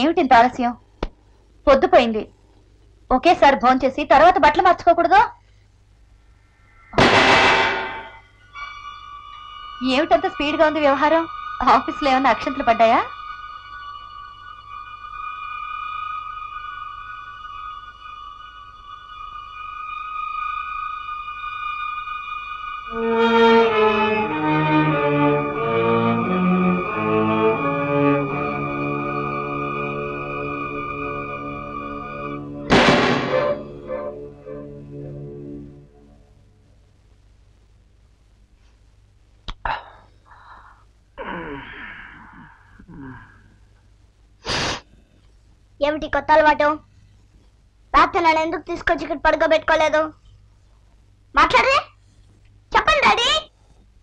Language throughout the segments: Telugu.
ఏమిటింత ఆలస్యం? పొద్దుపోయింది. ఒకేసారి భోంచేసి తర్వాత బట్టలు మార్చుకోకూడదు? ఏమిటంత స్పీడ్గా ఉంది వ్యవహారం? ఆఫీస్లో ఏమైనా అక్షంతలు పడ్డాయా? ఏమిటి కొత్త అలవాటు? రాత్రి నన్ను ఎందుకు తీసుకొచ్చి ఇక్కడ పడుకోబెట్టుకోలేదు? మాట్లాడరే, చెప్పండి daddy.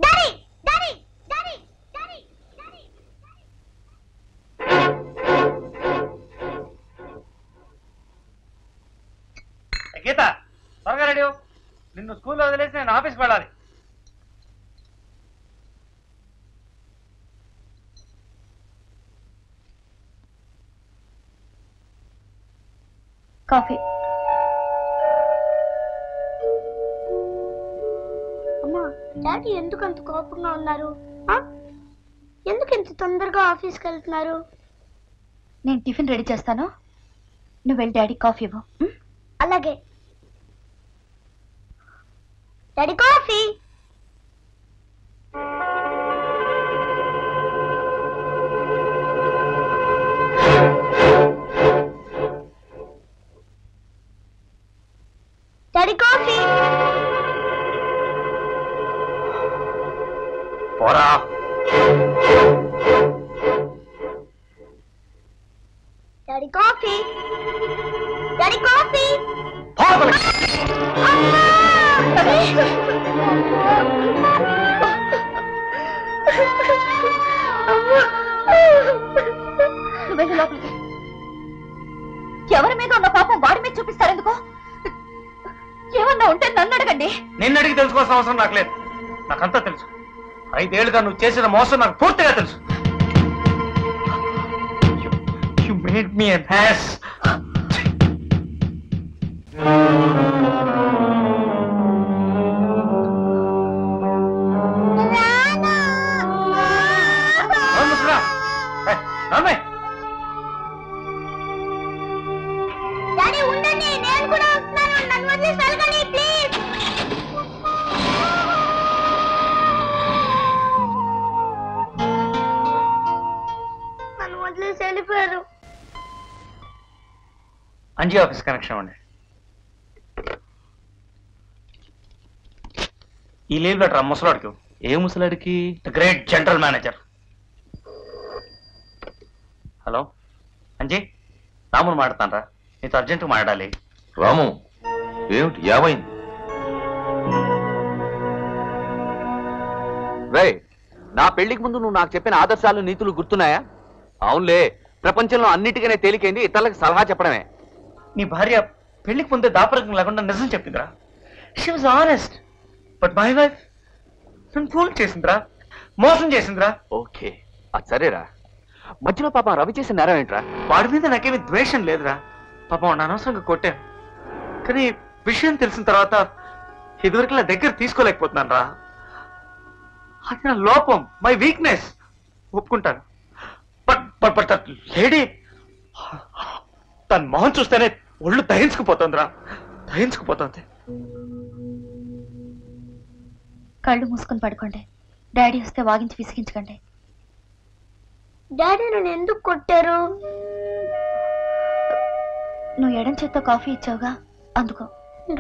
Daddy daddy daddy daddy daddy. Geetha త్వరగా రెడీ. నిన్ను స్కూల్లో వదిలేసి నేను ఆఫీస్కి వెళ్ళాలి. కాఫీ. అమ్మా, డాడీ ఎందుకు అంత కోపంగా ఉన్నారు? ఎందుకు ఇంత తొందరగా ఆఫీస్కి వెళ్తున్నారు? నేను టిఫిన్ రెడీ చేస్తాను, నువ్వు వెళ్ళి డాడీ కాఫీ ఇవ్వు. అలాగే. Daddy coffee. Daddy coffee. పోరా. Daddy coffee. Daddy coffee. నువ్వు లోపలికి. ఎవరి మీద ఉన్న పాపం వాడి మీద చూపిస్తారు ఎందుకో? ఏమన్నా ఉంటే నన్ను అడగండి. నిన్ను అడిగి తెలుసుకోవాల్సిన అవసరం నాకు లేదు. నాకంతా తెలుసు. 5 ఏళ్లుగా నువ్వు చేసిన మోసం నాకు పూర్తిగా తెలుసు. You made me an ass. Daddy ఉండండి, నేను కూడా వస్తున్నాను. నన్ను వదిలేసి వెళ్ళకండి ప్లీజ్. నన్ను వదిలేసి వెళ్ళిపోయారు. అంజీ ఆఫీస్ కనెక్షన్ ఇవ్వండి. ఈ లీవ్ లెటర్ ముసలాడికి. ఏ ముసలాడికి? The great general manager. Hello Anji, రామును మాట్లాడతానరా, నీతో అర్జెంటుగా మాట్లాడాలి. రాము, ఏమిటి ఏమైంది? రే, నా పెళ్లికి ముందు నువ్వు నాకు చెప్పిన ఆదర్శాలు నీతులు గుర్తున్నాయా? అవునులే, ప్రపంచంలో అన్నిటికనే తేలికైంది ఇతరులకు సలహా చెప్పడమే. నీ భార్య పెళ్లికి ముందే దాపరికం లేకుండా నిజం చెప్పిందిరా. She was honest. But my wife నన్ను ఫోన్ చేసిందిరా, మోసం చేసిందిరా. ఓకే, అది సరేరా. మధ్యలో పాపం రవి చేసిన నేరం ఏంట్రా? వాడి మీద నాకేమీ ద్వేషం లేదురా. పాపం అనవసరంగా కొట్టాను. కానీ విషయం తెలిసిన తర్వాత ఇదివరకు నా దగ్గర తీసుకోలేకపోతున్నాను రా. అది నా లోపం, మై వీక్నెస్. ఒప్పుకుంటాను. బట్ బట్ బట్ లేడీ, తన మొహం చూస్తేనే ఒళ్ళు దహించుకుపోతుందిరా, దహించుకుపోతుంది. కళ్ళు మూసుకొని పడుకోండి. డాడీ వస్తే వాగించి విసిగించకండి. డాడీ నన్ను ఎందుకు కొట్టారు? నువ్వు ఎడం చేత్తో కాఫీ ఇచ్చావుగా, అందుకో.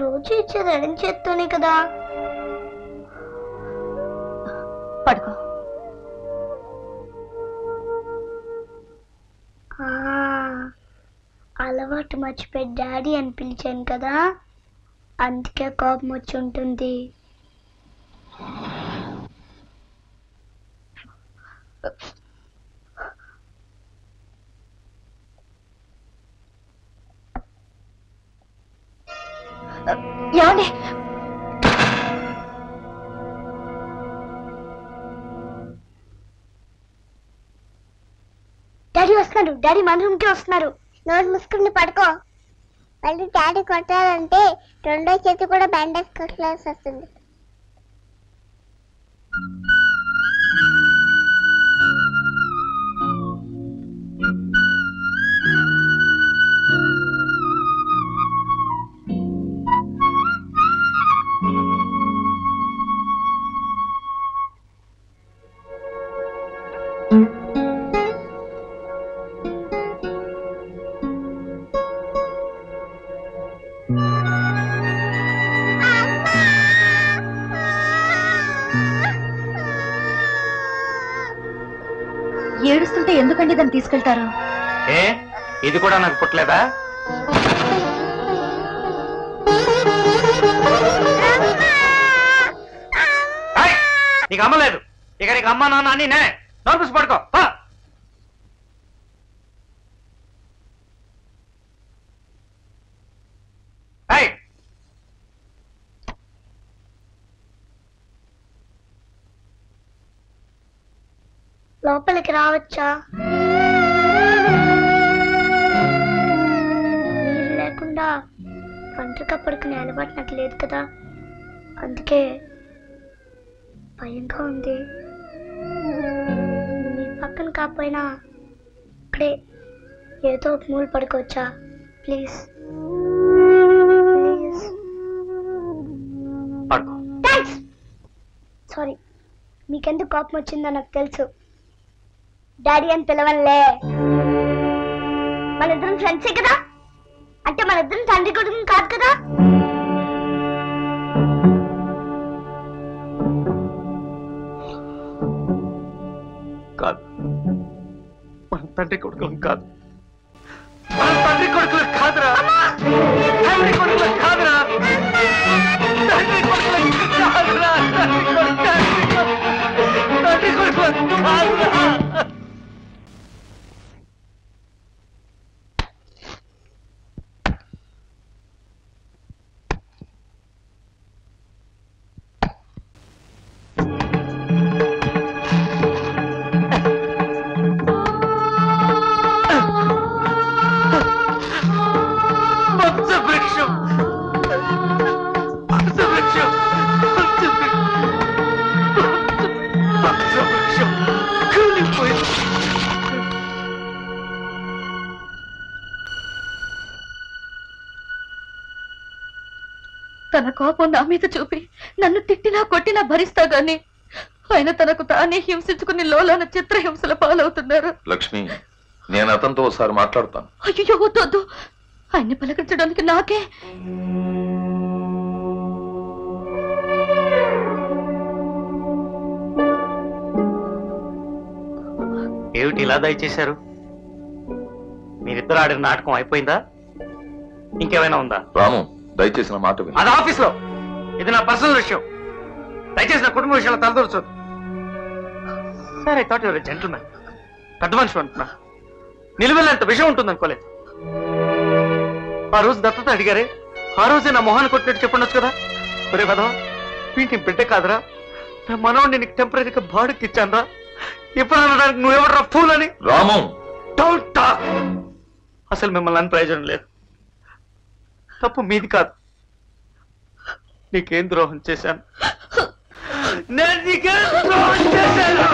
రోజు ఇచ్చేది ఎడం చేత్తోనే కదా. పడుకో. అలవాటు మర్చిపోయి డాడీ అని పిలిచాను కదా, అందుకే కోపం వచ్చి ఉంటుంది. ఏమండి, డాడీ వస్తున్నారు, డాడీ మన రూమ్కి వస్తున్నారు. నోరు మూసుకుని పడుకో. మళ్ళీ డాడీ కొట్టాలంటే రెండో చేతి కూడా బ్యాండేజ్ కొట్టాల్సి వస్తుంది. ఏడుస్తుంటే ఎందుకండి దాన్ని తీసుకెళ్తారు? ఏ ఇది కూడా నాకు పుట్టలేదా? నీకు అమ్మలేదు, ఇక నీకు అమ్మ నాన్న అని నే నోర్పుసి పడుకో. లోపలికి రావచ్చా? మీరు లేకుండా ఒంటరిగా పడుకునే అలవాటు నాకు లేదు కదా, అందుకే భయంగా ఉంది. మీ పక్కన కాకపోయినా ఇక్కడే ఏదో ఒక మూల పడుకోవచ్చా? Please please. థ్యాంక్స్. సారీ, మీకెందుకు కోపం వచ్చిందో నాకు తెలుసు. డాడీ అని పిలవనులే. మన ఇద్దరం ఫ్రెండ్సే కదా, అంటే మన ఇద్దరం తండ్రి కొడుకు కాదు కదా. కాదు, మన తండ్రి కొడుకులం కాదు. మన తండ్రి కొడుకులు కాదురా, తండ్రి కొడుకులు కాదురా, తండ్రి కొడుకులు కాదురా, తండ్రి కొడుకులు కాదురా. తన కోపం నా మీద చూపి నన్ను తిట్టినా కొట్టినా భరిస్తా గాని ఆయన తనకు తానే హింసించుకుని లోలోన చిత్రహింసల పాలవుతున్నారు. లక్ష్మి, నేను అతనితో ఒకసారి మాట్లాడతాను. అయ్యో వద్దు, ఆయన్ని పలకరించడానికి నాకే. ఏమిటి ఇలా దయచేశారు? మీరిద్దరు ఆడిన నాటకం అయిపోయిందా? ఇంకేమైనా ఉందా? రాము, దయచేసి నా మాట విను. అది ఆఫీస్ లో, ఇది నా పర్సనల్ విషయం. దయచేసి నా కుటుంబ విషయాలు తలదూర్చొద్దు. సరే, థాట్ యువర్ జెంటిల్మెన్, పెద్ద మనిషి అంటున్నా. నిలువెల్లంత విషయం ఉంటుంది అనుకోలేదు. ఆ రోజు దత్తత అడిగారే, ఆ రోజే నా మొహాన్ని కొట్టినట్టు చెప్పండొచ్చు కదా. ఒరే పదవా, వీటి బిడ్డ కాదురా, నా మనవాడిని నీకు టెంపరీగా బాడుకి ఇచ్చానరా. ఎప్పుడు అనడానికి నువ్వెవడరా ఫూల్ అని. రాము, డోంట్ టాక్. అసలు మిమ్మల్ని అని ప్రయోజనం లేదు. తప్పు మీది కాదు. నీకేం ద్రోహం చేశాను? నేను నీకేం ద్రోహం చేశాను?